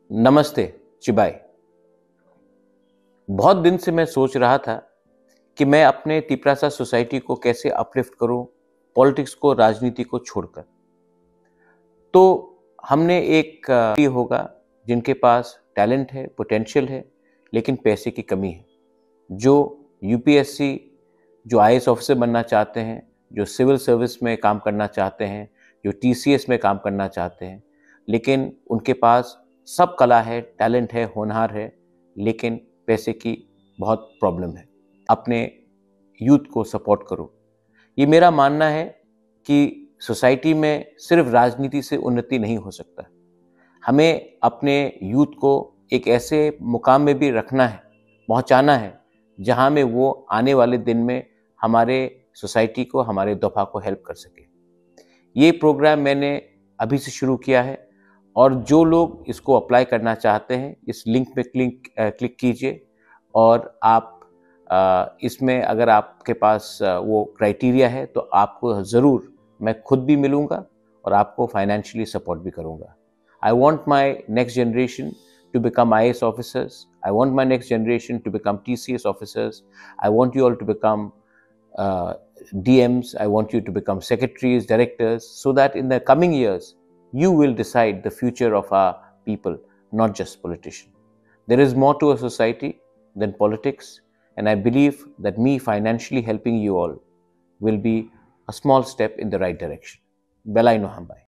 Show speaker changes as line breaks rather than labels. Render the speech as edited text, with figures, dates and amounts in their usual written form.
नमस्ते चिबाई। बहुत दिन से मैं सोच रहा था कि मैं अपने तिपरासा सोसाइटी को कैसे अपलिफ्ट करूं, पॉलिटिक्स को, राजनीति को छोड़कर। तो हमने एक होगा जिनके पास टैलेंट है, पोटेंशियल है, लेकिन पैसे की कमी है, जो यूपीएससी, जो आईएएस ऑफिसर बनना चाहते हैं, जो सिविल सर्विस में काम करना चाहते हैं, जो टीसीएस में काम करना चाहते हैं, लेकिन उनके पास सब कला है, टैलेंट है, होनहार है, लेकिन पैसे की बहुत प्रॉब्लम है। अपने यूथ को सपोर्ट करो। ये मेरा मानना है कि सोसाइटी में सिर्फ राजनीति से उन्नति नहीं हो सकता। हमें अपने यूथ को एक ऐसे मुकाम में भी रखना है, पहुंचाना है, जहां में वो आने वाले दिन में हमारे सोसाइटी को, हमारे दफा को हेल्प कर सके। ये प्रोग्राम मैंने अभी से शुरू किया है और जो लोग इसको अप्लाई करना चाहते हैं, इस लिंक पे क्लिक कीजिए और आप इसमें अगर आपके पास वो क्राइटेरिया है तो आपको ज़रूर मैं खुद भी मिलूँगा और आपको फाइनेंशियली सपोर्ट भी करूँगा। I want my next generation to become IAS officers. I want my next generation to become TCS officers. I want you all to become DMs. I want you to become secretaries, directors, so that in the coming years, you will decide the future of our people, not just politicians. There is more to a society than politics, and I believe that me financially helping you all will be a small step in the right direction. Belai no hambai.